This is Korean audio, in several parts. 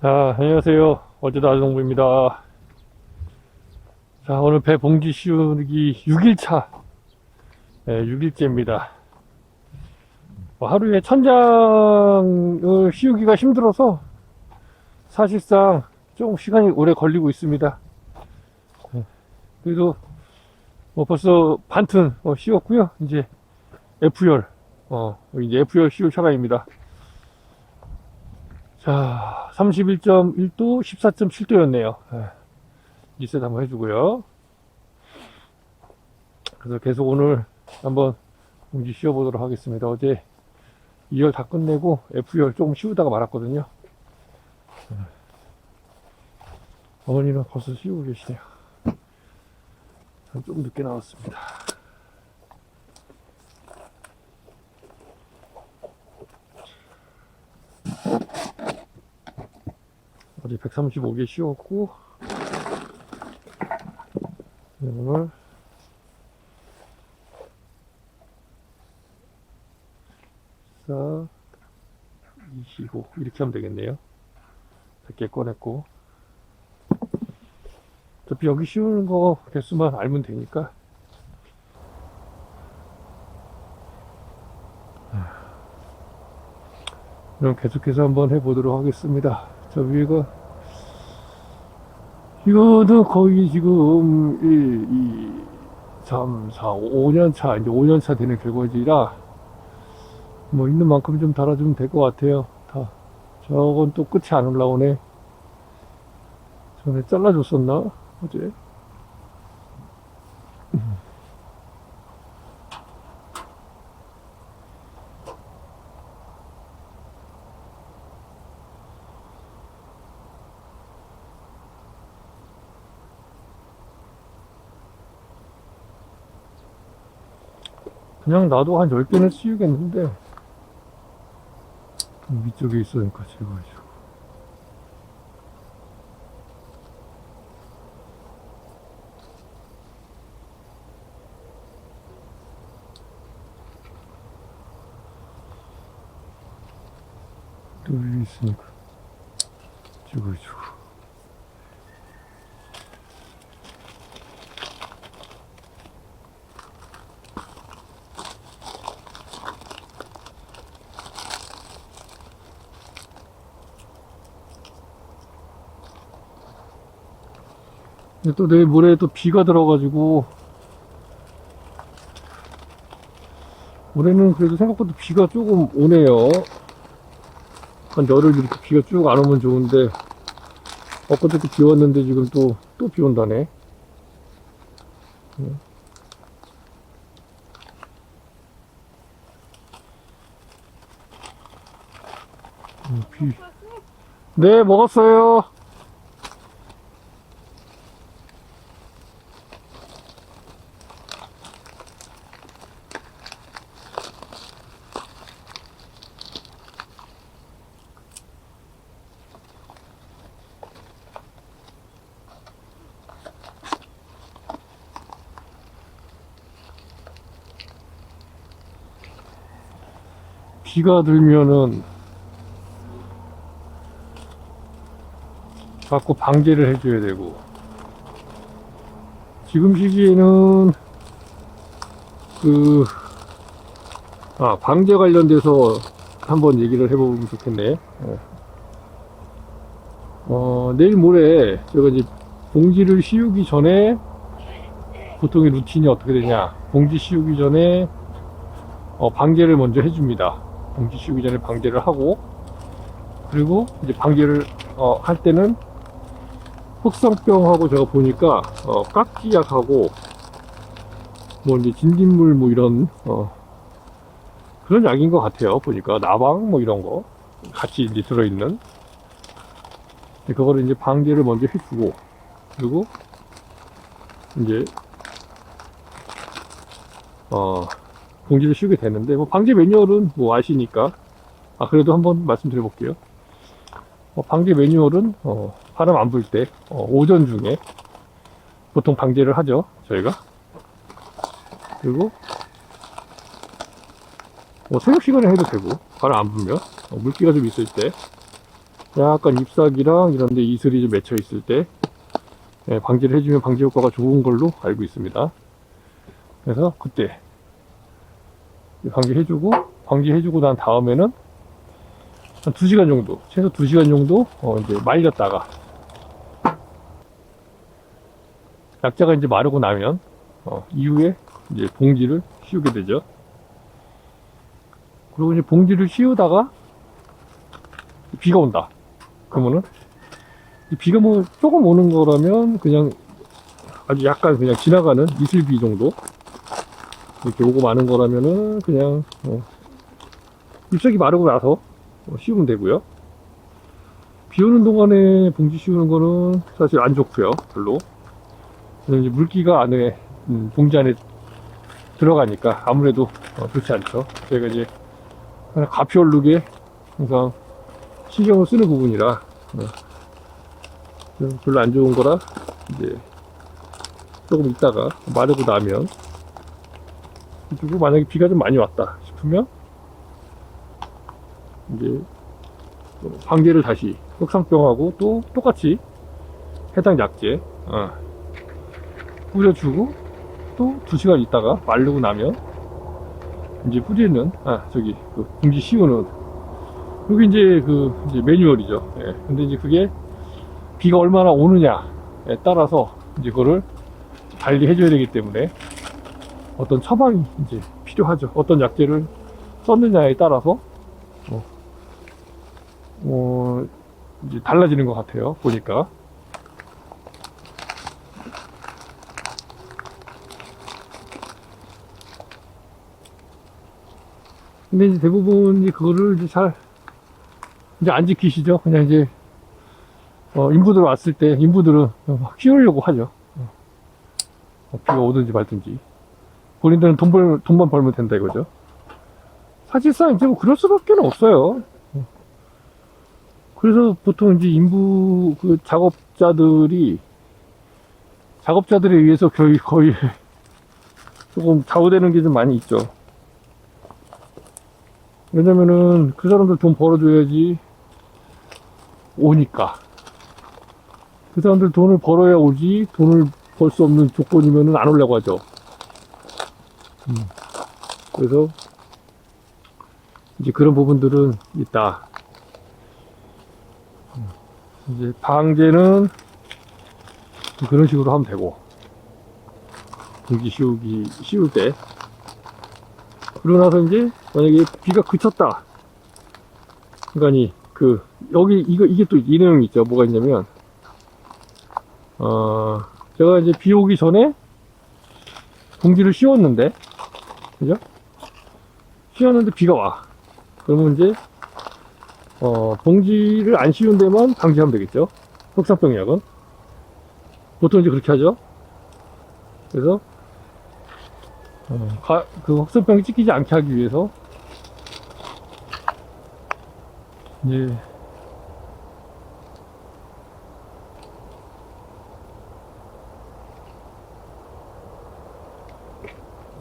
자, 안녕하세요. 어제도 아주동부입니다. 자, 오늘 배 봉지 씌우기 6일차. 네, 6일째입니다. 하루에 천장을 씌우기가 힘들어서 사실상 좀 시간이 오래 걸리고 있습니다. 네, 그래도 벌써 반튼 씌웠고요. 이제 F열, 이제 F열 씌울 차량입니다. 자, 31.1도, 14.7도였네요. 리셋 한번 해주고요. 그래서 계속 오늘 한번 봉지 씌워보도록 하겠습니다. 어제 2열 다 끝내고 F열 조금 씌우다가 말았거든요. 어머니는 벌써 씌우고 계시네요. 전 좀 늦게 나왔습니다. 어제 135개 씌웠고 오늘 4, 25 이렇게 하면 되겠네요. 100개 꺼냈고 어차피 여기 씌우는 거 개수만 알면 되니까. 그럼 계속해서 한번 해보도록 하겠습니다. 저 위가 이거는 거의 지금 1, 2, 3, 4, 5년차 이제 5년차 되는 결과지라 뭐 있는 만큼 좀 달아주면 될 것 같아요. 다 저건 또 끝이 안 올라오네. 전에 잘라줬었나 어제? 그냥 나도 한 10개는 씌우겠는데 위쪽에 있으니까 제거해주고. 또 위에 있으니까 제거해주고. 근데 또 내일 모레 또 비가 들어가지고 올해는 그래도 생각보다 비가 조금 오네요. 한 열흘 이렇게 비가 쭉 안 오면 좋은데 엊그저께 비 왔는데 지금 또 비 온다네. 비. 네, 먹었어요. 비가 들면은 자꾸 방제를 해줘야 되고, 지금 시기에는 방제 관련돼서 한번 얘기를 해보면 좋겠네. 내일 모레 제가 이제 봉지를 씌우기 전에 보통의 루틴이 어떻게 되냐, 봉지 씌우기 전에 방제를 먼저 해줍니다. 봉지 씌우기 전에 방제를 하고, 그리고 이제 방제를 할 때는 흑성병하고 제가 보니까 깍지약하고 뭐 이제 진딧물 뭐 이런 그런 약인 것 같아요. 보니까 나방 뭐 이런 거 같이 이제 들어있는, 그거를 이제 방제를 먼저 해주고, 그리고 이제 봉지를 씌우게 되는데, 뭐 방제 매뉴얼은 뭐 아시니까 그래도 한번 말씀드려 볼게요. 방제 매뉴얼은 바람 안 불 때 오전 중에 보통 방제를 하죠, 저희가. 그리고 새벽 시간에 해도 되고, 바람 안 불면 물기가 좀 있을 때 약간 잎사귀랑 이런 데 이슬이 좀 맺혀 있을 때 방지를 해주면 방지 효과가 좋은 걸로 알고 있습니다. 그래서 그때 방지해주고 난 다음에는 한 2시간 정도, 최소 2시간 정도 이제 말렸다가 약자가 이제 마르고 나면 이후에 이제 봉지를 씌우게 되죠. 그리고 이제 봉지를 씌우다가 비가 온다. 그러면은 비가 뭐 조금 오는 거라면 그냥 아주 약간 그냥 지나가는 이슬비 정도 이렇게 오고 마는 거라면은 그냥 잎사귀 마르고 나서 씌우면 되고요. 비 오는 동안에 봉지 씌우는 거는 사실 안 좋고요. 별로. 그래서 이제 물기가 안에 봉지 안에 들어가니까 아무래도 좋지 않죠. 저희가 이제 가피얼룩에 항상 신경을 쓰는 부분이라 별로 안 좋은 거라 이제 조금 있다가 마르고 나면, 그리고 만약에 비가 좀 많이 왔다 싶으면 이제 방제를 다시 흑상병하고 또 똑같이 해당 약재 뿌려주고 또 2시간 있다가 마르고 나면 이제 뿌리는 저기 그 봉지 씌우는 여기 이제 매뉴얼이죠. 예. 근데 이제 그게 비가 얼마나 오느냐에 따라서 이제 그거를 관리해 줘야 되기 때문에 어떤 처방이 이제 필요하죠. 어떤 약재를 썼느냐에 따라서 이제 달라지는 것 같아요. 보니까. 근데 이제 대부분 그거를 이제 잘 이제 안 지키시죠. 그냥 이제 인부들 왔을 때 인부들은 막 키우려고 하죠. 비가 오든지 말든지 본인들은 돈만 벌면 된다 이거죠. 사실상 이제 뭐 그럴 수밖에 없어요. 그래서 보통 이제 인부 그 작업자들에 의해서 거의 조금 좌우되는 게 좀 많이 있죠. 왜냐면은 그 사람들 돈 벌어줘야지 오니까. 그 사람들 돈을 벌어야 오지, 돈을 벌 수 없는 조건이면은 안 오려고 하죠. 그래서 이제 그런 부분들은 있다. 이제 방제는 그런 식으로 하면 되고, 봉지 씌울 때. 그러고 나서 이제 만약에 비가 그쳤다. 그러니까 여기 이게 또 이 내용이 있죠. 뭐가 있냐면 제가 이제 비 오기 전에 봉지를 씌웠는데, 그죠? 씌웠는데 비가 와. 그러면 이제 봉지를 안 씌운 데만 방지하면 되겠죠. 흑상병약은 보통 이제 그렇게 하죠. 그래서 그 흑상병이 찍히지 않게 하기 위해서 이제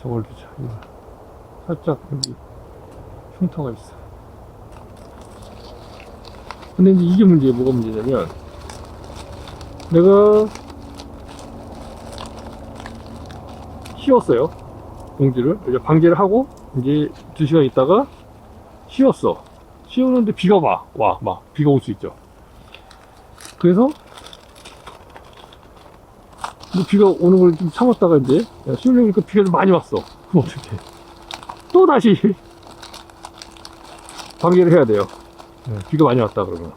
저걸 두자. 살짝 여기 흉터가 있어. 근데 이제 이게 문제예요. 뭐가 문제냐면, 내가 씌웠어요. 봉지를. 이제 방제를 하고, 이제 2시간 있다가 씌웠어. 씌우는데 비가 막 비가 올 수 있죠. 그래서, 뭐 비가 오는 걸 좀 참았다가 이제, 씌우려니까 비가 좀 많이 왔어. 그럼 어떡해. 또 다시 방제를 해야 돼요. 비가 많이 왔다 그러면.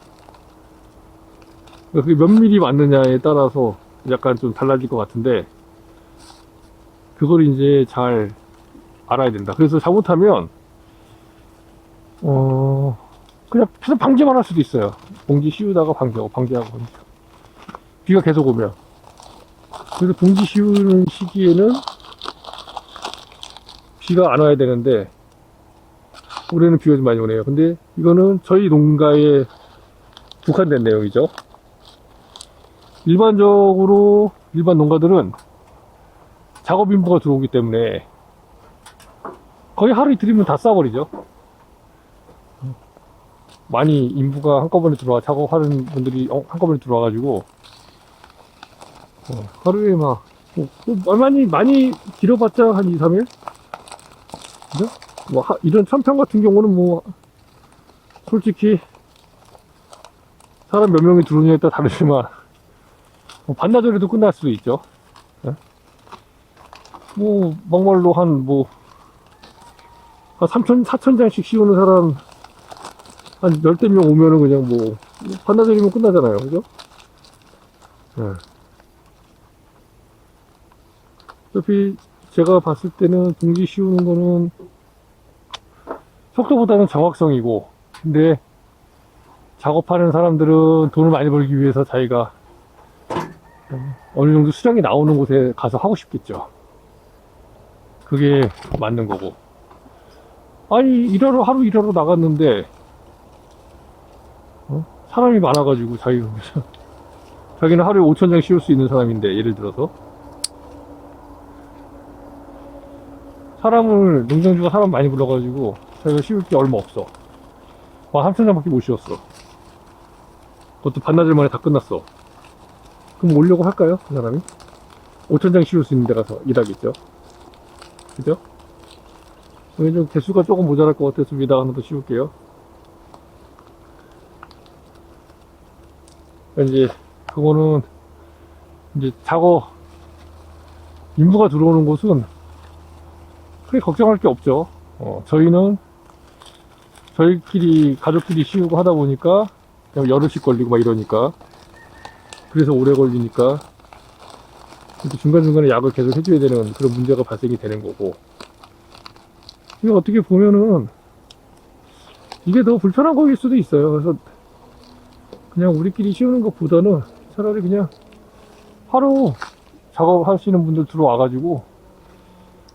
그게 몇 미리 맞느냐에 따라서 약간 좀 달라질 것 같은데, 그걸 이제 잘 알아야 된다. 그래서 잘못하면 그냥 방제만 할 수도 있어요. 봉지 씌우다가 방제하고 비가 계속 오면. 그래서 봉지 씌우는 시기에는 비가 안 와야 되는데 올해는 비가 좀 많이 오네요. 근데 이거는 저희 농가에 국한된 내용이죠. 일반적으로 일반 농가들은 작업 인부가 들어오기 때문에 거의 하루 이틀이면 다 쏴버리죠. 많이 인부가 한꺼번에 작업하는 분들이 한꺼번에 들어와가지고, 하루에 많이 길어봤자 한 2, 3일? 그죠? 이런 천평 같은 경우는 솔직히, 사람 몇 명이 들어오냐에 따라 다르지만, 반나절에도 끝날 수도 있죠. 예? 막말로 한 4,000장씩 씌우는 사람, 한 열댓 명 오면은 그냥 반나절이면 끝나잖아요. 그죠? 예. 어차피 제가 봤을 때는 봉지 씌우는 거는 속도보다는 정확성이고, 근데 작업하는 사람들은 돈을 많이 벌기 위해서 자기가 어느 정도 수량이 나오는 곳에 가서 하고 싶겠죠. 그게 맞는 거고. 아니, 하루 일하러 나갔는데, 사람이 많아가지고 자기는 하루에 5,000장 씌울 수 있는 사람인데, 예를 들어서. 농장주가 사람 많이 불러가지고, 자기가 씌울 게 얼마 없어. 3,000장밖에 못 씌웠어. 그것도 반나절 만에 다 끝났어. 그럼 오려고 할까요? 그 사람이? 5,000장 씌울 수 있는 데 가서 일하겠죠? 그죠? 좀 개수가 조금 모자랄 것 같아서 위에다가 하나 더 씌울게요. 그거는, 작업, 인부가 들어오는 곳은 크게 걱정할 게 없죠. 가족끼리 씌우고 하다 보니까, 그냥 열흘씩 걸리고 이러니까. 그래서 오래 걸리니까, 중간중간에 약을 계속 해줘야 되는 그런 문제가 발생이 되는 거고. 어떻게 보면은, 이게 더 불편한 거일 수도 있어요. 그래서, 그냥 우리끼리 씌우는 것보다는 차라리 그냥 하루 작업하시는 분들 들어와가지고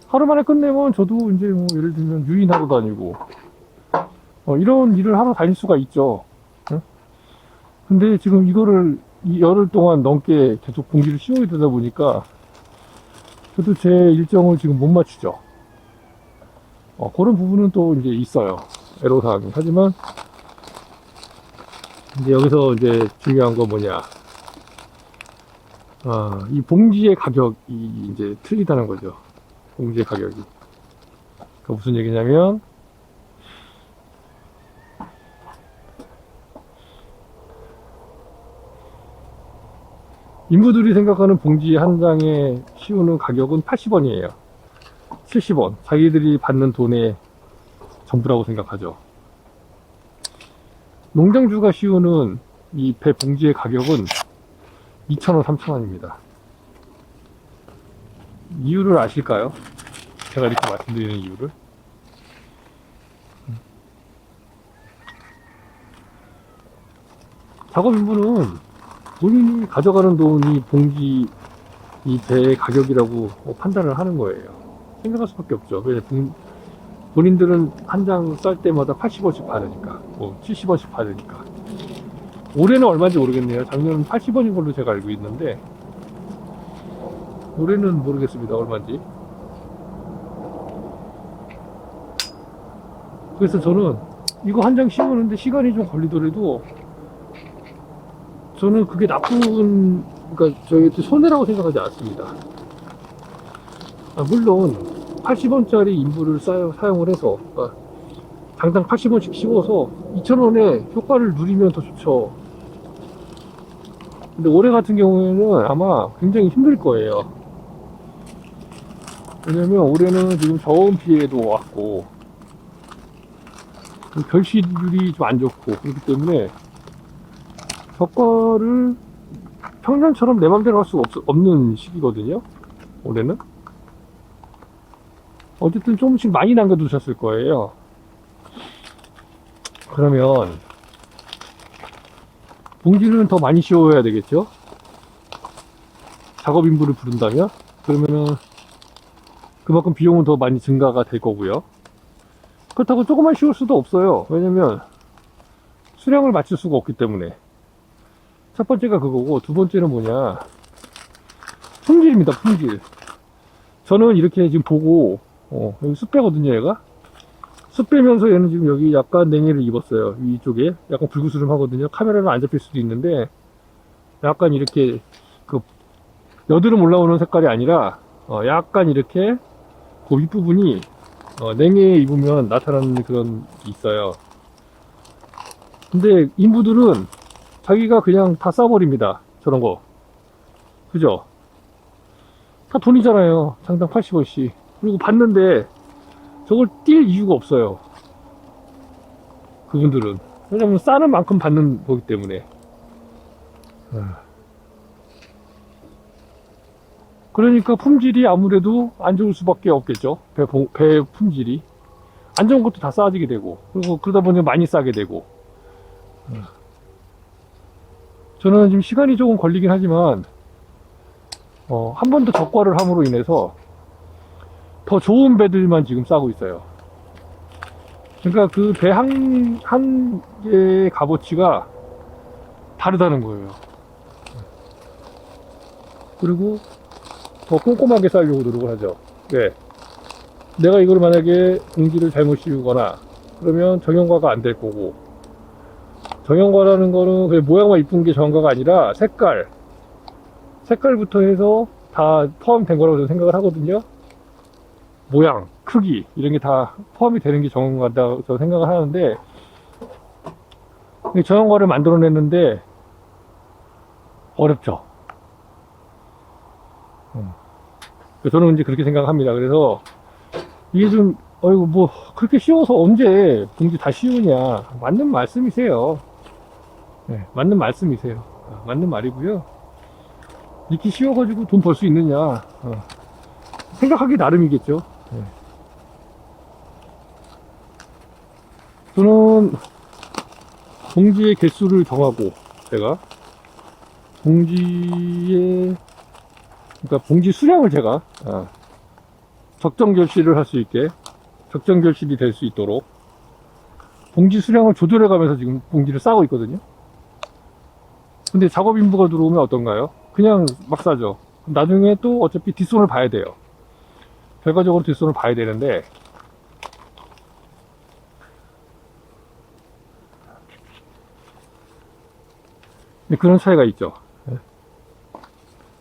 하루 만에 끝내면 저도 예를 들면 유인하러 다니고 이런 일을 하러 다닐 수가 있죠. 응? 근데 지금 이거를 열흘 동안 넘게 계속 봉지를 씌워야 되다 보니까 저도 제 일정을 지금 못 맞추죠. 그런 부분은 또 있어요. 애로사항이. 하지만 여기서 중요한 건 뭐냐. 이 봉지의 가격이 틀리다는 거죠. 봉지의 가격이. 그러니까 무슨 얘기냐면, 인부들이 생각하는 봉지 한 장에 씌우는 가격은 80원이에요. 70원. 자기들이 받는 돈의 전부라고 생각하죠. 농장주가 씌우는 이 배 봉지의 가격은 2,000원, 3,000원입니다. 이유를 아실까요? 제가 이렇게 말씀드리는 이유를. 작업인부는 본인이 가져가는 돈이 봉지 이 배의 가격이라고 판단을 하는 거예요. 생각할 수밖에 없죠. 본인들은 한 장 쌀 때마다 80원씩 받으니까, 70원씩 받으니까. 올해는 얼마인지 모르겠네요. 작년은 80원인 걸로 제가 알고 있는데, 올해는 모르겠습니다. 얼마인지. 그래서 저는 이거 한 장 씌우는데 시간이 좀 걸리더라도, 저는 그게 그러니까 저희한테 손해라고 생각하지 않습니다. 물론 80원짜리 인부를 사용을 해서, 그러니까 당장 80원씩 씌워서 2,000원의 효과를 누리면 더 좋죠. 근데 올해 같은 경우에는 아마 굉장히 힘들 거예요. 왜냐면 올해는 지금 저온 피해도 왔고, 결실률이 좀 안 좋고, 그렇기 때문에 저가를 평년처럼 내 맘대로 할 수가 없는 시기거든요. 올해는. 어쨌든 조금씩 많이 남겨두셨을 거예요. 그러면 봉지는 더 많이 씌워야 되겠죠? 작업인부를 부른다면? 그러면은 그만큼 비용은 더 많이 증가가 될 거고요. 그렇다고 조금만 씌울 수도 없어요. 왜냐면 수량을 맞출 수가 없기 때문에. 첫 번째가 그거고, 두 번째는 뭐냐, 품질입니다. 품질. 저는 이렇게 지금 보고, 여기 숯배거든요, 얘가. 숯 빼면서 얘는 지금 여기 약간 냉해를 입었어요. 위쪽에 약간 불그스름하거든요. 카메라로 안 잡힐 수도 있는데 약간 이렇게 그 여드름 올라오는 색깔이 아니라 약간 이렇게 그 윗부분이 냉해에 입으면 나타나는 그런 게 있어요. 근데 인부들은 자기가 그냥 다 싸버립니다. 저런 거. 그죠? 다 돈이잖아요. 장당 80원씩. 그리고 받는데 저걸 뛸 이유가 없어요. 그분들은. 왜냐면 싸는 만큼 받는 거기 때문에. 그러니까 품질이 아무래도 안 좋을 수밖에 없겠죠. 배 품질이. 안 좋은 것도 다 싸지게 되고. 그리고 그러다 보니 많이 싸게 되고. 저는 지금 시간이 조금 걸리긴 하지만, 한 번 더 적과를 함으로 인해서 더 좋은 배들만 지금 싸고 있어요. 그러니까 그 배 한 개의 값어치가 다르다는 거예요. 그리고 더 꼼꼼하게 싸려고 노력을 하죠. 왜? 내가 이걸 만약에 봉지를 잘못 씌우거나 그러면 정형화가 안 될 거고, 정형화라는 거는 그냥 모양만 이쁜 게 정형화가 아니라 색깔부터 해서 다 포함된 거라고 저는 생각을 하거든요. 모양, 크기 이런 게 다 포함이 되는 게 정형화라고 저는 생각을 하는데, 정형화를 만들어냈는데 어렵죠. 저는 이제 그렇게 생각합니다. 그래서 이게 좀 어이구 뭐 그렇게 쉬워서 언제 봉지 다 씌우냐, 맞는 말씀이세요. 네, 맞는 말씀이세요. 맞는 말이고요. 이렇게 쉬워가지고 돈 벌 수 있느냐, 생각하기 나름이겠죠. 네. 저는 봉지의 개수를 정하고, 제가 그러니까 봉지 수량을 제가 적정 결실을 할 수 있게, 적정 결실이 될 수 있도록 봉지 수량을 조절해 가면서 지금 봉지를 싸고 있거든요. 근데 작업 인부가 들어오면 어떤가요? 그냥 막 싸죠. 나중에 또 어차피 뒷손을 봐야 돼요. 결과적으로 뒷손을 봐야 되는데, 그런 차이가 있죠.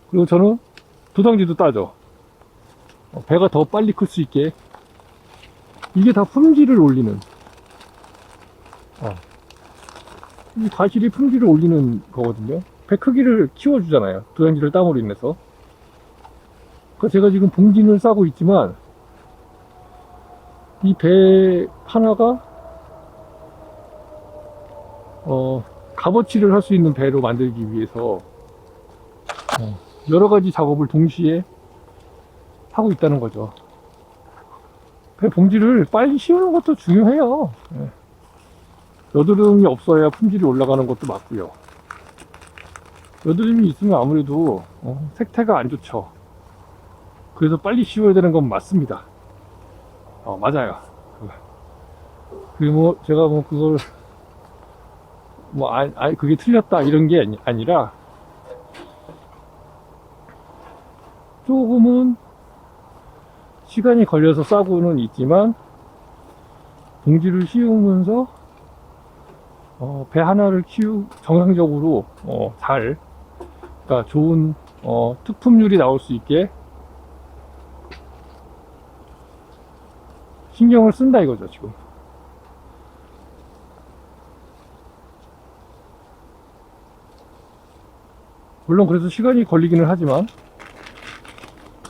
그리고 저는 도장지도 따죠. 배가 더 빨리 클 수 있게. 이게 다 품질을 올리는, 이 과실이 품질을 올리는 거거든요. 배 크기를 키워주잖아요. 도장지를 땀으로 인해서. 그러니까 제가 지금 봉진을 싸고 있지만, 이 배 하나가 값어치를 할 수 있는 배로 만들기 위해서 여러 가지 작업을 동시에 하고 있다는 거죠. 배 봉지를 빨리 씌우는 것도 중요해요. 여드름이 없어야 품질이 올라가는 것도 맞고요. 여드름이 있으면 아무래도 색태가 안 좋죠. 그래서 빨리 씌워야 되는 건 맞습니다. 맞아요. 제가 그걸 그게 틀렸다 이런 게 아니라, 조금은 시간이 걸려서 싸고는 있지만 봉지를 씌우면서 배 하나를 정상적으로 그러니까 좋은 특품률이 나올 수 있게 신경을 쓴다 이거죠 지금. 물론 그래서 시간이 걸리기는 하지만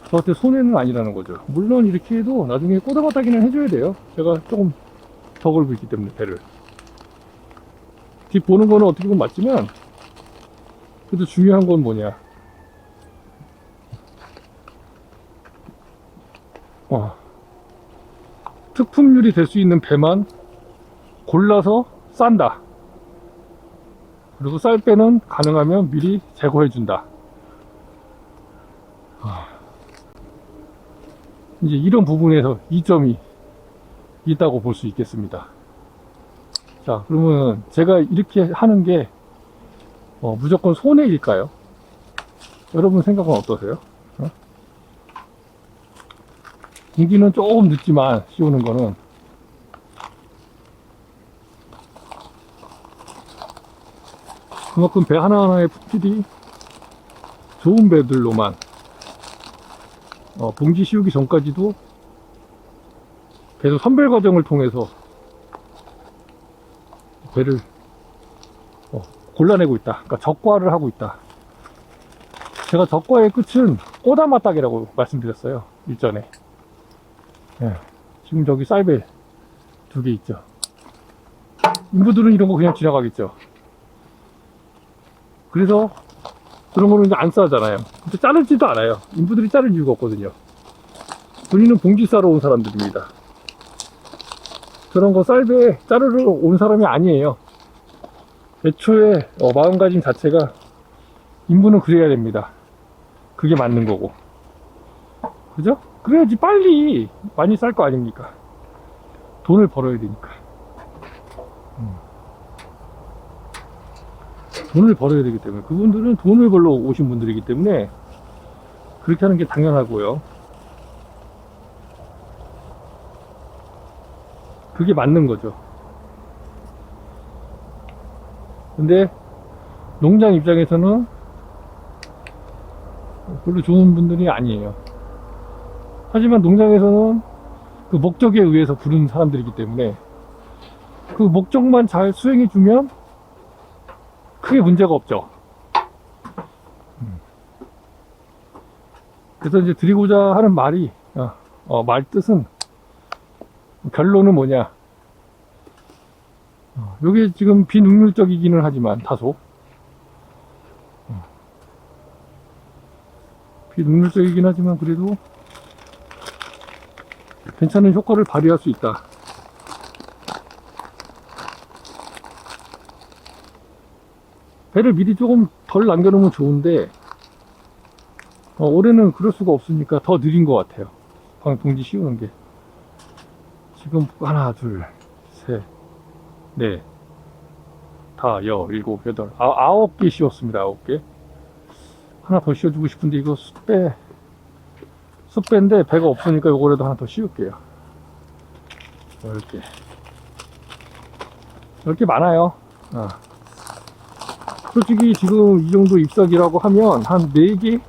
저한테 손해는 아니라는 거죠. 물론 이렇게 해도 나중에 꼬다바다기는 해줘야 돼요. 제가 조금 더 걸고 있기 때문에 배를. 뒷 보는 거는 어떻게 보면 맞지만, 그래도 중요한 건 뭐냐. 특품률이 될 수 있는 배만 골라서 싼다. 그리고 쌀 배는 가능하면 미리 제거해준다. 이제 이런 부분에서 이점이 있다고 볼 수 있겠습니다. 자, 그러면 제가 이렇게 하는 게 무조건 손해일까요? 여러분 생각은 어떠세요? 공기는 조금 늦지만 씌우는 거는 그만큼 배 하나하나의 품질이 좋은 배들로만 봉지 씌우기 전까지도 계속 선별 과정을 통해서 배를 골라내고 있다. 그러니까 적과를 하고 있다. 제가 적과의 끝은 꼬다마딱이라고 말씀드렸어요, 일전에. 예, 지금 저기 쌀배 2개 있죠. 인부들은 이런 거 그냥 지나가겠죠. 그래서 그런 거는 이제 안 싸잖아요. 근데 자르지도 않아요. 인부들이 자를 이유가 없거든요. 우리는 봉지 싸러 온 사람들입니다. 그런 거 쌀배 자르러 온 사람이 아니에요. 애초에 마음가짐 자체가 인부는 그래야 됩니다. 그게 맞는 거고. 그죠? 그래야지 빨리 많이 쌀 거 아닙니까? 돈을 벌어야 되니까. 돈을 벌어야 되기 때문에, 그분들은 돈을 벌러 오신 분들이기 때문에 그렇게 하는 게 당연하고요. 그게 맞는 거죠. 근데 농장 입장에서는 별로 좋은 분들이 아니에요. 하지만 농장에서는 그 목적에 의해서 부른 사람들이기 때문에 그 목적만 잘 수행해주면 크게 문제가 없죠. 그래서 이제 드리고자 하는 말이, 말 뜻은, 결론은 뭐냐. 요게 지금 비능률적이기는 하지만, 다소. 비능률적이긴 하지만, 그래도 괜찮은 효과를 발휘할 수 있다. 배를 미리 조금 덜 남겨놓으면 좋은데, 올해는 그럴 수가 없으니까 더 느린 것 같아요. 봉지 씌우는 게. 지금 하나, 둘, 셋, 넷, 다, 일곱, 여덟, 9개 씌웠습니다. 9개. 하나 더 씌워주고 싶은데 이거 숯배인데 배가 없으니까 요거라도 하나 더 씌울게요. 10개. 10개 많아요. 솔직히 지금 이 정도 잎사귀라고 하면 한 4개?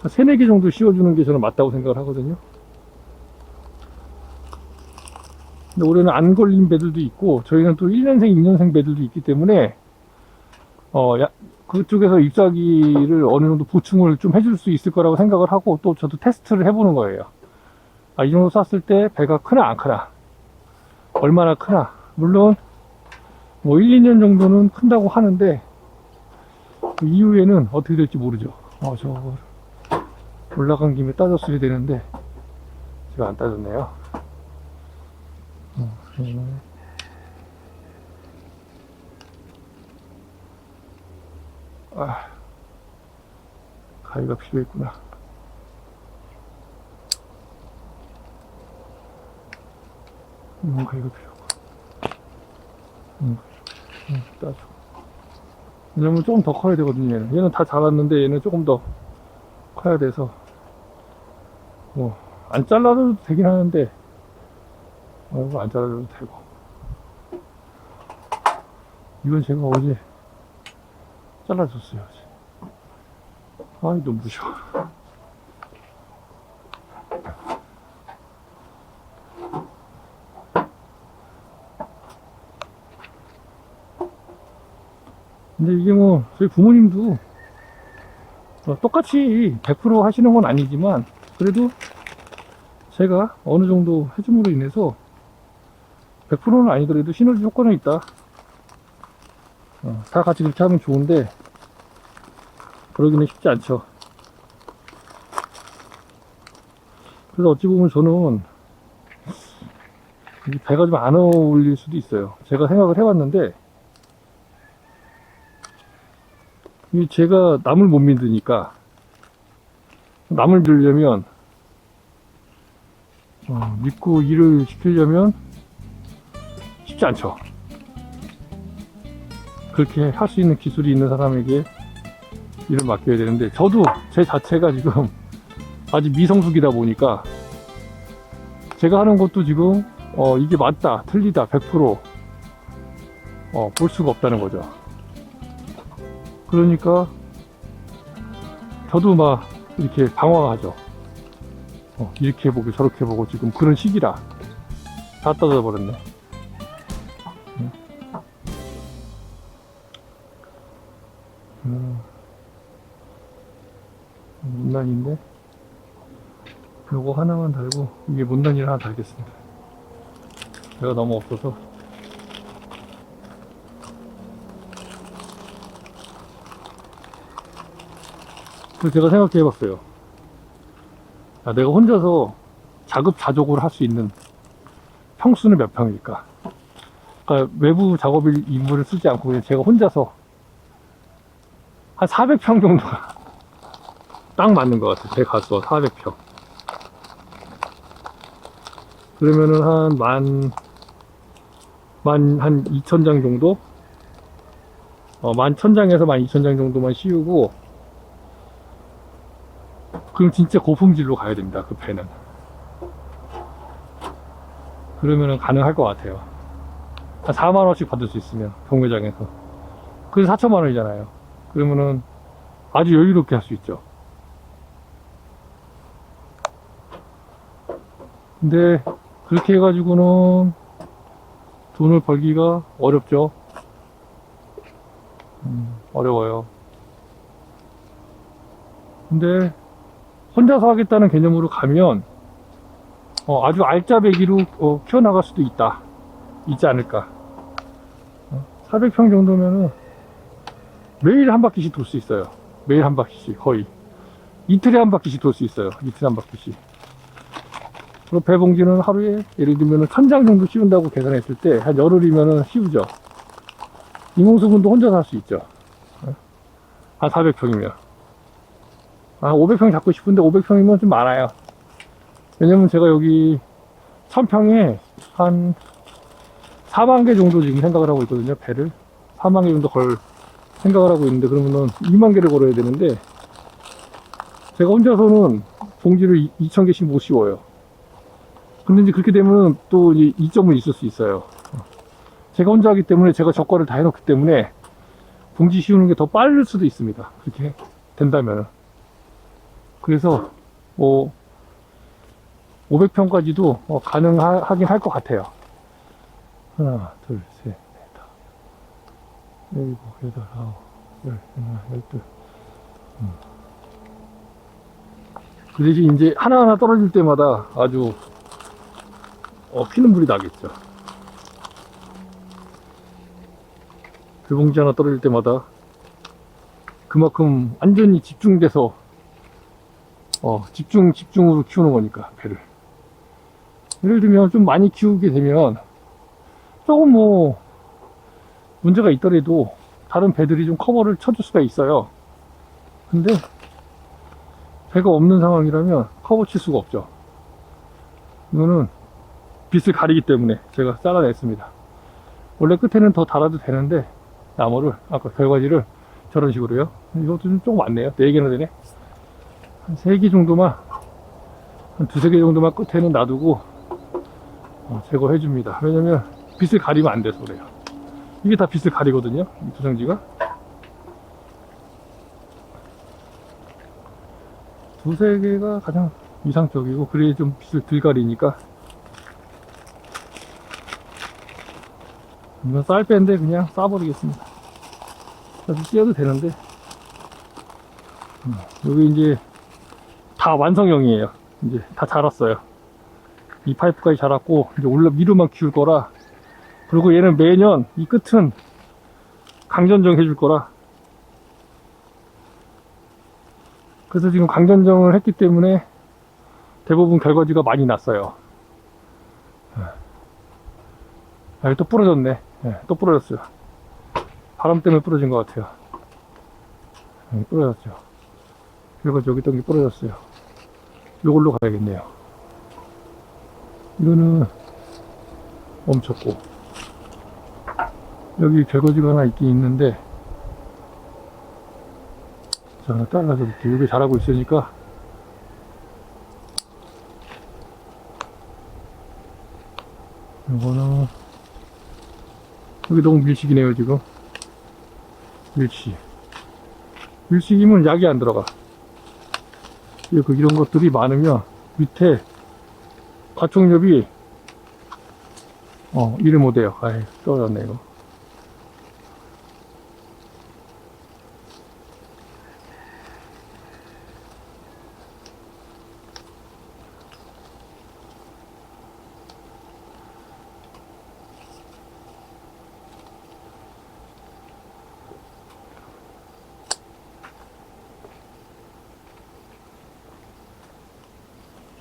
한 3, 4개 정도 씌워주는 게 저는 맞다고 생각을 하거든요. 근데 올해는 안 걸린 배들도 있고, 저희는 또 1년생, 2년생 배들도 있기 때문에, 그쪽에서 잎사귀를 어느 정도 보충을 좀 해줄 수 있을 거라고 생각을 하고, 또 저도 테스트를 해보는 거예요. 이 정도 쐈을 때 배가 크나 안 크나, 얼마나 크나. 물론 뭐 1, 2년 정도는 큰다고 하는데 그 이후에는 어떻게 될지 모르죠. 저거 올라간 김에 따졌어야 되는데 제가 안 따졌네요. 가위가 필요했구나. 가위가 필요하고. 따줘. 왜냐면 조금 더 커야 되거든요. 얘는 다 자랐는데 얘는 조금 더 커야 돼서 뭐 안 잘라도 되긴 하는데 이거 안 잘라도 되고. 이건 제가 어제 잘라줬어요. 너무 무셔. 근데 이게 뭐 저희 부모님도 똑같이 100% 하시는 건 아니지만 그래도 제가 어느 정도 해줌으로 인해서 100%는 아니더라도 시너지 효과는 있다. 다 같이 그렇게 하면 좋은데 그러기는 쉽지 않죠. 그래서 어찌 보면 저는 이 배가 좀 안 어울릴 수도 있어요. 제가 생각을 해봤는데 제가 남을 못 믿으니까 남을 믿으려면 믿고 일을 시키려면 쉽지 않죠. 그렇게 할 수 있는 기술이 있는 사람에게 일을 맡겨야 되는데 저도 제 자체가 지금 아직 미성숙이다 보니까 제가 하는 것도 지금 이게 맞다 틀리다 100% 볼 수가 없다는 거죠. 그러니까 저도 막 이렇게 방황하죠. 이렇게 해보고 저렇게 해보고 지금 그런 시기라 다 떨어져 버렸네. 못난인데 요거 하나만 달고 이게 못난이를 하나 달겠습니다. 배가 너무 없어서. 그래서 제가 생각해 봤어요. 내가 혼자서 자급자족을 할 수 있는 평수는 몇 평일까? 그러니까 외부 작업일 인물을 쓰지 않고 그냥 제가 혼자서 한 400평 정도가 딱 맞는 것 같아요. 제 가수가 400평. 그러면은 한 2,000장 정도? 11,000장에서 12,000장 정도만 씌우고, 그럼 진짜 고품질로 가야 됩니다. 그 배는. 그러면은 가능할 것 같아요. 한 4만원씩 받을 수 있으면, 경매장에서. 그래서 4천만원이잖아요. 그러면은 아주 여유롭게 할 수 있죠. 근데 그렇게 해가지고는 돈을 벌기가 어렵죠. 어려워요. 근데 혼자서 하겠다는 개념으로 가면 아주 알짜배기로 키워나갈 수도 있지 않을까. 400평 정도면은 매일 한 바퀴씩 돌 수 있어요. 매일 한 바퀴씩 거의 이틀에 한 바퀴씩 돌 수 있어요. 이틀에 한 바퀴씩. 그리고 배봉지는 하루에 예를 들면 1,000장 정도 씌운다고 계산했을 때 한 열흘이면은 씌우죠. 인공수분도 혼자서 할 수 있죠. 한 400평이면 500평 잡고 싶은데 500평이면 좀 많아요. 왜냐면 제가 여기 1,000평에 한 4만 개 정도 지금 생각을 하고 있거든요. 배를 4만 개 정도 걸 생각을 하고 있는데, 그러면은 2만 개를 걸어야 되는데 제가 혼자서는 봉지를 2,000개씩 못 씌워요. 근데 이제 그렇게 되면 또 이점은 있을 수 있어요. 제가 혼자 하기 때문에 제가 저거를 다 해놓기 때문에 봉지 씌우는 게 더 빠를 수도 있습니다. 그렇게 된다면. 그래서 500평까지도 가능하긴 할 것 같아요. 하나, 둘, 셋, 넷, 다섯, 일곱, 여덟, 아홉, 열, 하나, 열둘. 그 대신 이제 하나하나 떨어질 때마다 아주 피눈물이 나겠죠. 배봉지 하나 떨어질 때마다 그만큼 완전히 집중돼서 집중으로 키우는 거니까, 배를. 예를 들면 좀 많이 키우게 되면 조금 문제가 있더라도 다른 배들이 좀 커버를 쳐줄 수가 있어요. 근데 배가 없는 상황이라면 커버 칠 수가 없죠. 이거는 빛을 가리기 때문에 제가 잘라냈습니다. 원래 끝에는 더 달아도 되는데 나무를, 아까 결과지를 저런 식으로요. 이것도 좀 조금 많네요. 4개나 되네. 한 3개 정도만, 한 2-3개 정도만 끝에는 놔두고 제거해 줍니다. 왜냐면 빛을 가리면 안 돼서 그래요. 이게 다 빛을 가리거든요, 이 도장지가. 2-3개가 가장 이상적이고, 그래야 좀 빛을 덜 가리니까. 이건 쌀 빼인데 그냥 싸버리겠습니다. 사실 띄어도 되는데, 여기 이제 다 완성형이에요. 이제 다 자랐어요. 이 파이프까지 자랐고, 이제 위로만 키울 거라. 그리고 얘는 매년 이 끝은 강전정 해줄 거라. 그래서 지금 강전정을 했기 때문에 대부분 결과지가 많이 났어요. 여기 또 부러졌네. 또 부러졌어요. 바람 때문에 부러진 것 같아요. 부러졌죠. 결과지 여기 있던 게 부러졌어요. 요걸로 가야겠네요. 이거는 멈췄고, 여기 결과지가 하나 있긴 있는데, 자, 따라가서 볼게요. 여기 자라고 있으니까. 이거는 여기 너무 밀식이네요. 지금 밀식. 밀식이면 약이 안 들어가. 이런 것들이 많으면 밑에 가총엽이 일을 못해요. 아이, 떨어졌네 이거.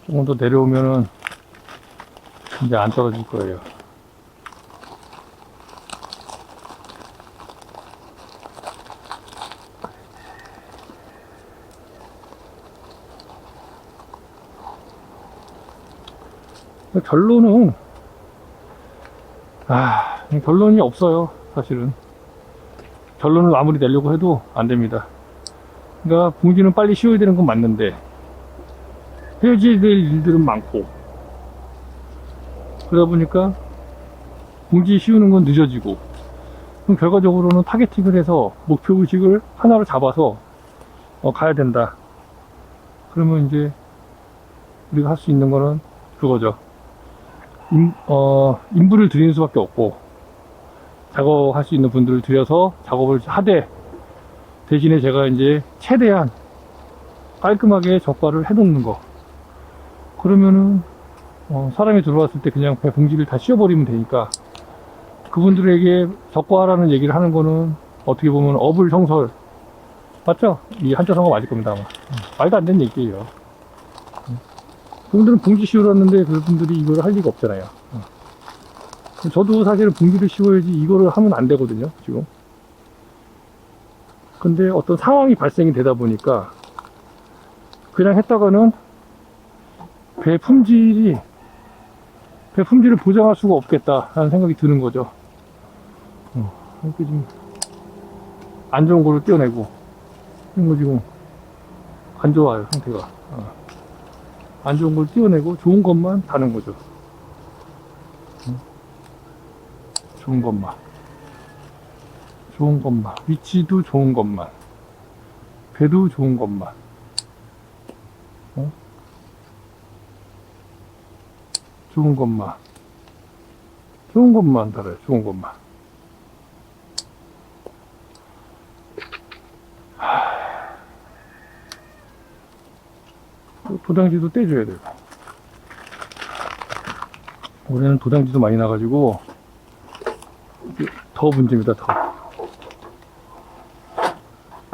조금 더 내려오면은 이제 안 떨어질 거예요. 결론이 없어요. 사실은 결론을 아무리 내려고 해도 안 됩니다. 그러니까 봉지는 빨리 씌워야 되는 건 맞는데 해야지 될 일들은 많고, 그러다 보니까 봉지 씌우는 건 늦어지고, 그럼 결과적으로는 타겟팅을 해서 목표의식을 하나로 잡아서 가야 된다. 그러면 이제 우리가 할 수 있는 거는 그거죠. 인부를 들이는 수밖에 없고, 작업할 수 있는 분들을 들여서 작업을 하되, 대신에 제가 이제 최대한 깔끔하게 적과를 해놓는 거. 그러면은 사람이 들어왔을 때 그냥 배 봉지를 다 씌워버리면 되니까, 그분들에게 적과하라는 얘기를 하는 거는 어떻게 보면 어불성설 맞죠? 이 한자성어 맞을 겁니다 아마. 말도 안 되는 얘기예요. 그분들은 봉지 씌우라는데 그분들이 이걸 할 리가 없잖아요. 저도 사실은 봉지를 씌워야지 이거를 하면 안 되거든요 지금. 근데 어떤 상황이 발생이 되다 보니까 그냥 했다가는 배 품질을 보장할 수가 없겠다라는 생각이 드는 거죠. 이렇게 지금 안 좋은 거를 떼어내고, 이런 거 지금 안 좋아요 상태가. 안 좋은 걸 떼어내고 좋은 것만 다는 거죠. 좋은 것만, 위치도 좋은 것만, 배도 좋은 것만, 좋은 것만 달아요. 좋은 것만. 도장지도 떼줘야 돼요. 올해는 도장지도 많이 나가지고 더 문제입니다.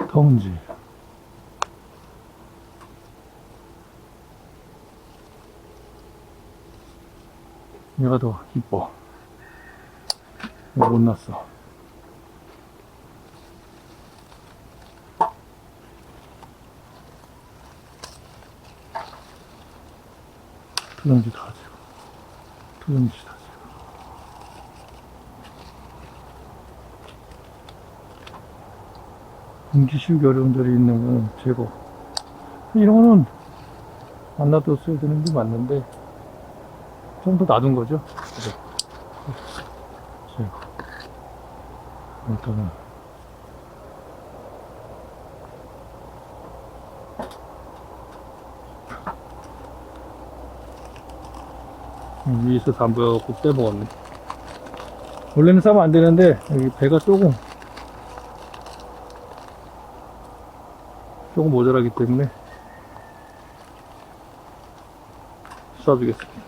더 문제. 얘가 더 이뻐. 못 났어. 도장지 다 지고, 도장지 다 지고. 봉지 씌우기 어려운 자리에 있는 건 제거. 이런 거는 안 놔뒀어야 되는 게 맞는데, 좀 더 놔둔 거죠. 제거. 일단은. 위에 있어서 안 보여갖고 빼먹었네. 원래는 싸면 안 되는데, 여기 배가 조금 모자라기 때문에 쏴주겠습니다.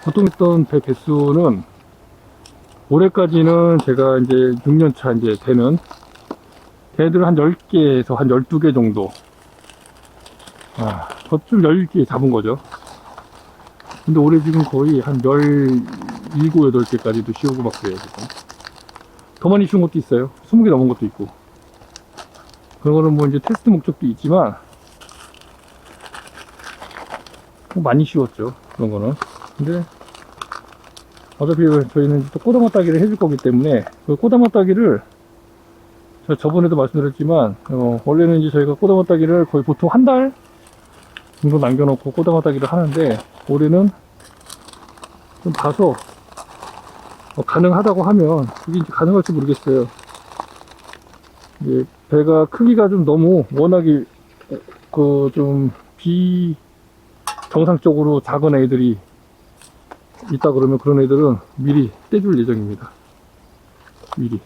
보통 있던 배 개수는 올해까지는 제가 이제 6년차 이제 되는 걔들 한 10개에서 한 12개 정도, 좀 10개 잡은 거죠. 근데 올해 지금 거의 한 17, 8개까지도 씌우고 막 그래요 지금. 더 많이 씌운 것도 있어요. 20개 넘은 것도 있고. 그런 거는 뭐 이제 테스트 목적도 있지만, 많이 씌웠죠. 그런 거는. 근데 어차피 저희는 또 꼬다마 따기를 해줄 거기 때문에 그 꼬다마 따기를 저번에도 말씀드렸지만 원래는 이제 저희가 꼬다마 따기를 거의 보통 한 달 정도 남겨놓고 꼬다마 따기를 하는데 올해는 좀 봐서 가능하다고 하면 그게 이제 가능할지 모르겠어요. 이제 배가 크기가 좀 너무 워낙에 그 좀 비정상적으로 작은 애들이 있다 그러면 그런 애들은 미리 떼줄 예정입니다. 미리.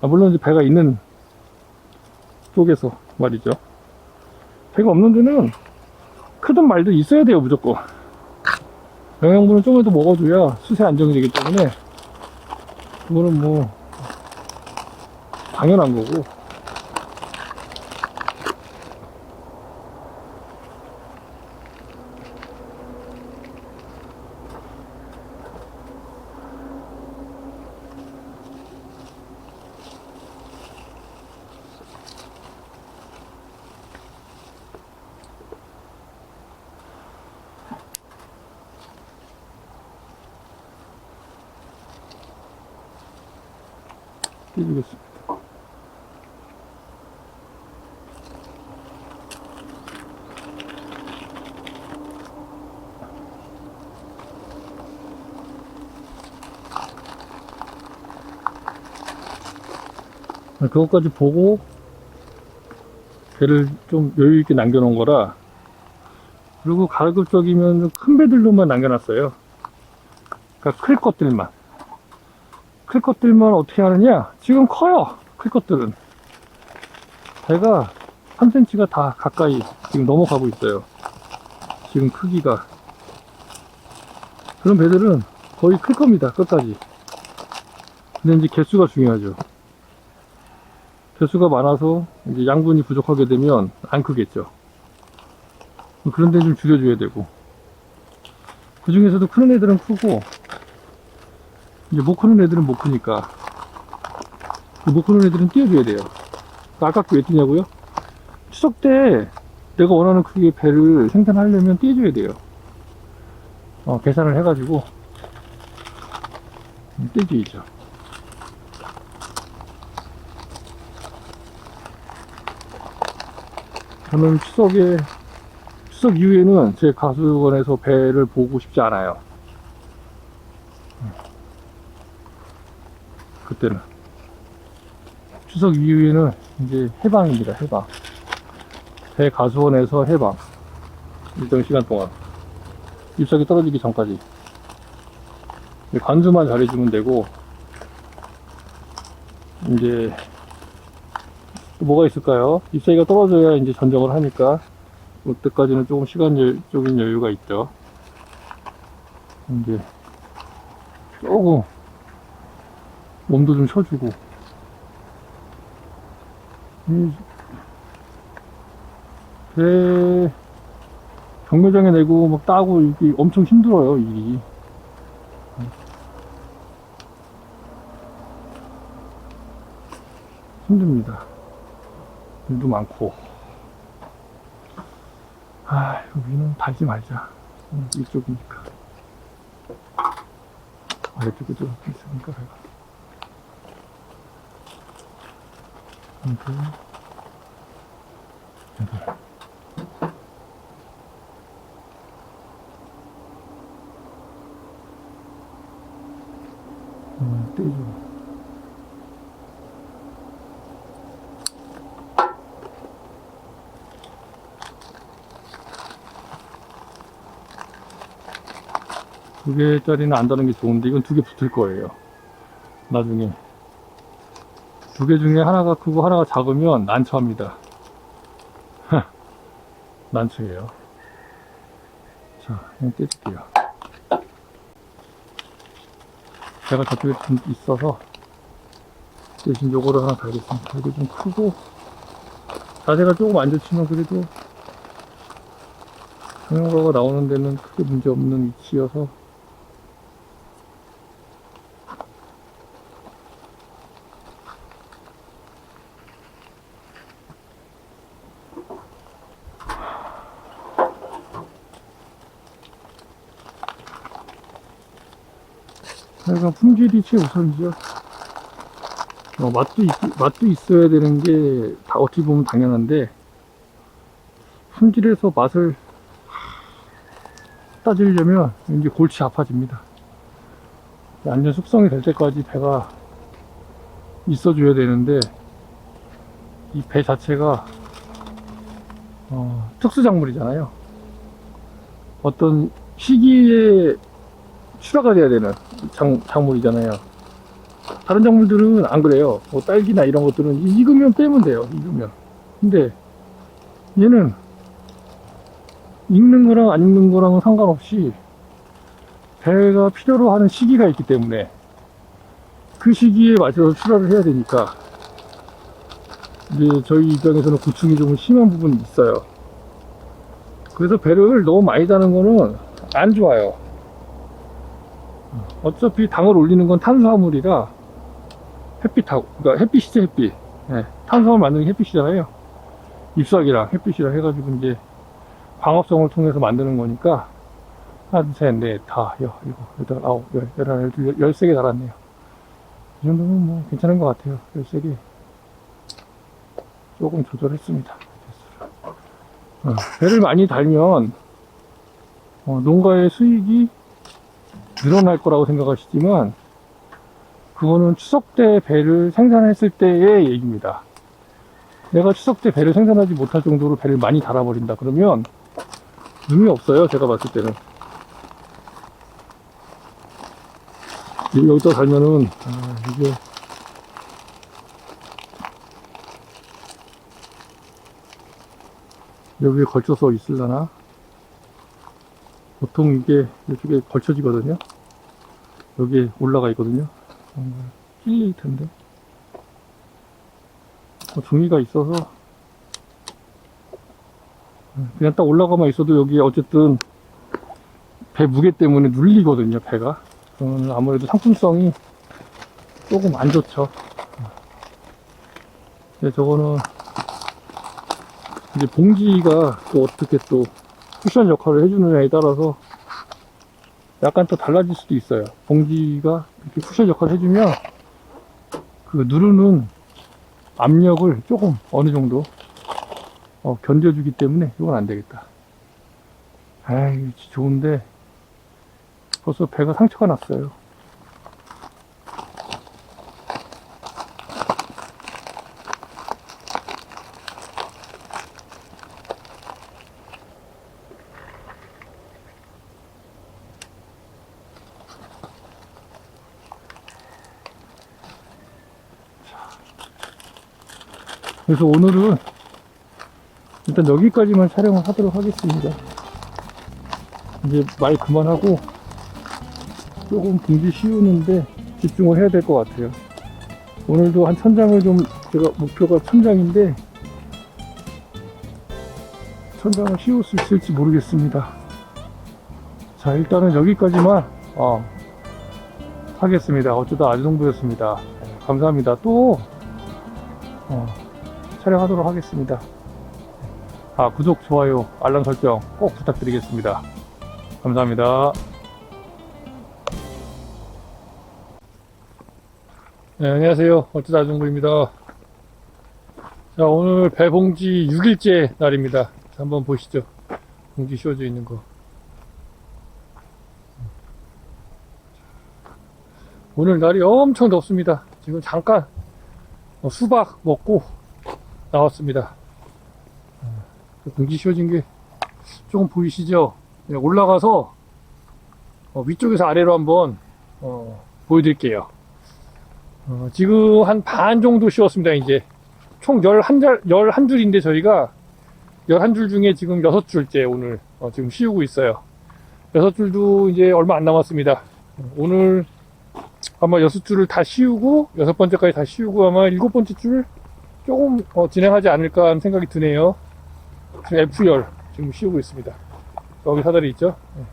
물론 이제 배가 있는 쪽에서 말이죠. 배가 없는 데는 크든 말든 있어야 돼요, 무조건. 영양분을 좀이라도 먹어줘야 수세 안정이 되기 때문에 그거는 뭐 당연한 거고. 떼주겠습니다. 그것까지 보고 배를 좀 여유있게 남겨놓은 거라. 그리고 가급적이면 큰 배들로만 남겨놨어요. 그러니까 클 것들만 어떻게 하느냐, 지금 커요. 클 것들은 배가 3cm가 다 가까이 지금 넘어가고 있어요. 지금 크기가. 그런 배들은 거의 클 겁니다, 끝까지. 근데 이제 개수가 중요하죠. 개수가 많아서 이제 양분이 부족하게 되면 안 크겠죠. 그런 데 좀 줄여줘야 되고, 그 중에서도 크는 애들은 크고 이제 못 크는 애들은 못 크니까 그 못 크는 애들은 띄워줘야 돼요. 아까 왜 뛰냐고요? 추석 때 내가 원하는 크기의 배를 생산하려면 띄워줘야 돼요. 계산을 해가지고 띄워줘야죠. 저는 추석 이후에는 제 가수원에서 배를 보고 싶지 않아요. 그때는 추석 이후에는 이제 해방입니다. 해방. 배 가수원에서 해방. 일정 시간 동안 잎사귀 떨어지기 전까지 관수만 잘해주면 되고. 이제 또 뭐가 있을까요? 잎사귀가 떨어져야 이제 전정을 하니까 그때까지는 조금 시간적인 여유가 있죠. 이제 조금 몸도 좀 쳐주고. 배 경매장에 내고 막 따고 이게 엄청 힘들어요, 일이. 힘듭니다. 일도 많고. 여기는 달지 말자. 이쪽이니까. 아래쪽에 좀 있으니까 배가. 떼줘. 두 개짜리는 안 다는 게 좋은데 이건 두 개 붙을 거예요. 나중에 두 개 중에 하나가 크고 하나가 작으면 난처합니다. 난처해요. 자, 그냥 떼줄게요. 제가 저쪽에 좀 있어서 대신 요거를 하나 달겠습니다. 이거 좀 크고 자세가 조금 안 좋지만 그래도 경영가가 나오는 데는 크게 문제 없는 위치여서. 그러니까 품질이 최우선이죠. 맛도 있어야 되는 게 다 어떻게 보면 당연한데, 품질에서 맛을 따지려면 이제 골치 아파집니다. 완전 숙성이 될 때까지 배가 있어줘야 되는데, 이 배 자체가 특수작물이잖아요. 어떤 시기에 출하가 돼야 되는 작물이잖아요. 다른 작물들은 안 그래요. 뭐 딸기나 이런 것들은 익으면 빼면 돼요. 익으면. 근데 얘는 익는 거랑 안 익는 거랑은 상관없이 배가 필요로 하는 시기가 있기 때문에 그 시기에 맞춰서 출하를 해야 되니까 이제 저희 입장에서는 고충이 좀 심한 부분이 있어요. 그래서 배를 너무 많이 다는 거는 안 좋아요. 어차피 당을 올리는 건 탄수화물이라 햇빛하고, 그러니까 햇빛이죠, 햇빛. 네, 탄수화물 만드는 게 햇빛이잖아요. 잎사귀랑 햇빛이랑 해가지고 이제 광합성을 통해서 만드는 거니까 하나, 둘, 셋, 넷, 다, 일곱, 여덟, 아홉, 열, 열하나, 열둘, 13개 달았네요. 이 정도면 뭐 괜찮은 것 같아요. 13개. 조금 조절했습니다. 배를 많이 달면 농가의 수익이 늘어날 거라고 생각하시지만 그거는 추석 때 배를 생산했을 때의 얘기입니다. 내가 추석 때 배를 생산하지 못할 정도로 배를 많이 달아버린다 그러면 의미 없어요. 제가 봤을 때는. 여기다 달면은 이게 여기에 걸쳐서 있으려나? 보통 이게 이쪽에 걸쳐지거든요. 여기에 올라가 있거든요. 힐릴 텐데. 종이가 있어서 그냥 딱 올라가만 있어도 여기 어쨌든 배 무게 때문에 눌리거든요. 배가. 아무래도 상품성이 조금 안 좋죠. 근데 저거는 이제 봉지가 또 어떻게 또 쿠션 역할을 해주느냐에 따라서 약간 또 달라질 수도 있어요. 봉지가 이렇게 쿠션 역할을 해주면 그 누르는 압력을 조금 어느 정도 견뎌주기 때문에 이건 안 되겠다. 아이, 좋은데 벌써 배가 상처가 났어요. 그래서 오늘은 일단 여기까지만 촬영을 하도록 하겠습니다. 이제 말 그만하고 조금 봉지 씌우는데 집중을 해야 될 것 같아요. 오늘도 한 1000장을 좀, 제가 목표가 1000장인데 1000장을 씌울 수 있을지 모르겠습니다. 자, 일단은 여기까지만 하겠습니다. 어쩌다 아주동부였습니다. 감사합니다. 또 촬영하도록 하겠습니다. 구독, 좋아요, 알람 설정 꼭 부탁드리겠습니다. 감사합니다. 네, 안녕하세요. 어쩌다 아주동부입니다. 자, 오늘 배봉지 6일째 날입니다. 자, 한번 보시죠. 봉지 씌워져 있는 거. 오늘 날이 엄청 덥습니다. 지금 잠깐 수박 먹고 나왔습니다. 봉지 씌워진 게 조금 보이시죠? 네, 올라가서 위쪽에서 아래로 한번 보여드릴게요. 지금 한 반 정도 씌웠습니다. 이제 총 11줄인데 저희가 11줄 중에 지금 6줄째 오늘 지금 씌우고 있어요. 6줄도 이제 얼마 안 남았습니다. 오늘 아마 6줄을 다 씌우고 6번째까지 다 씌우고 아마 7번째 줄 조금 진행하지 않을까 하는 생각이 드네요. 지금 F열 지금 씌우고 있습니다. 여기 사다리 있죠? 네.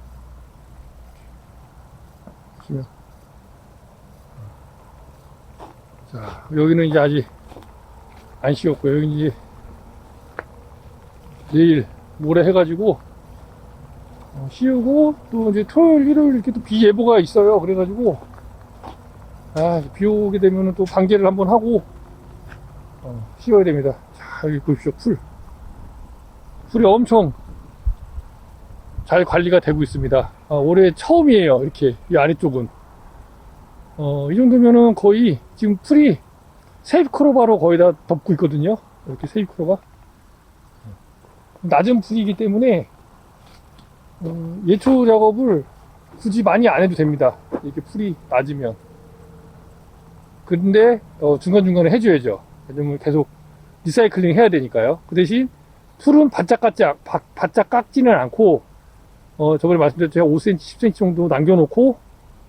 보시면. 자, 여기는 이제 아직 안 씌웠고요. 여기 이제 내일 모레 해가지고 씌우고 또 이제 토요일 일요일 이렇게 또 비 예보가 있어요. 그래가지고 비 오게 되면 또 방제를 한번 하고 씌워야 됩니다. 자, 여기 보십시오. 풀이 엄청 잘 관리가 되고 있습니다. 올해 처음이에요. 이렇게 이 아래쪽은 이 정도면은 거의 지금 풀이 세잎크로바로 거의 다 덮고 있거든요. 이렇게 세잎크로바 낮은 풀이기 때문에 예초 작업을 굳이 많이 안 해도 됩니다. 이렇게 풀이 낮으면. 근데 중간중간에 해줘야죠. 왜냐면 계속 리사이클링 해야 되니까요. 그 대신 풀은 바짝 깎지는 않고 저번에 말씀드렸죠. 5cm, 10cm 정도 남겨놓고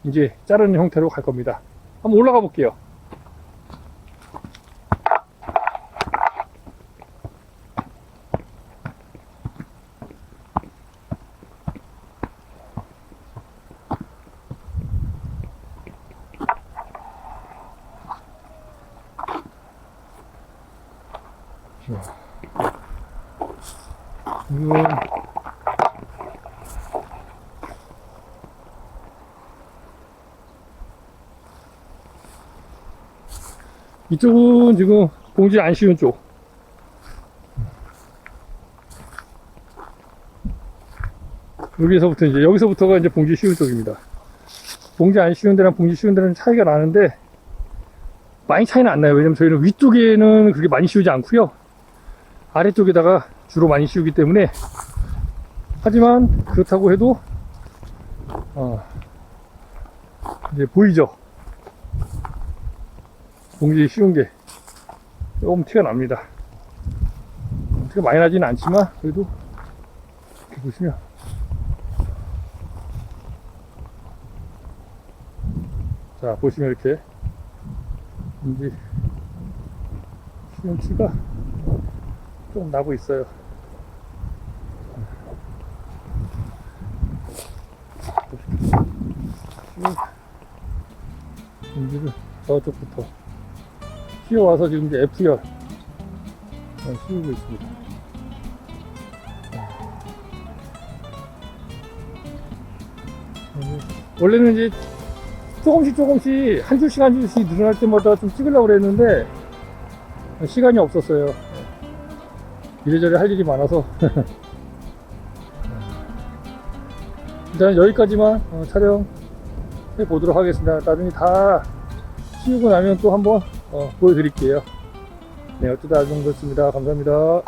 이제 자르는 형태로 갈 겁니다. 한번 올라가 볼게요. 이쪽은 지금 봉지 안 씌운 쪽. 여기서부터가 이제 봉지 씌운 쪽입니다. 봉지 안 씌운 데랑 봉지 씌운 데는 차이가 나는데, 많이 차이는 안 나요. 왜냐면 저희는 위쪽에는 그렇게 많이 씌우지 않고요. 아래쪽에다가 주로 많이 씌우기 때문에. 하지만 그렇다고 해도 이제 보이죠? 봉지에 씌운 게 조금 티가 납니다. 티가 많이 나지는 않지만 그래도 이렇게 보시면 자 보시면 이렇게 봉지 씌운 티가 조금 나고 있어요. 봉지를 저쪽부터 씌워와서 지금 이제 F열 씌우고 있습니다. 원래는 이제 조금씩 한 줄씩 늘어날 때마다 좀 찍으려고 그랬는데 시간이 없었어요. 이래저래 할 일이 많아서 일단 여기까지만 촬영해 보도록 하겠습니다. 나중에 다 씌우고 나면 또 한번 보여드릴게요. 네, 어쩌다 이 정도였습니다. 감사합니다.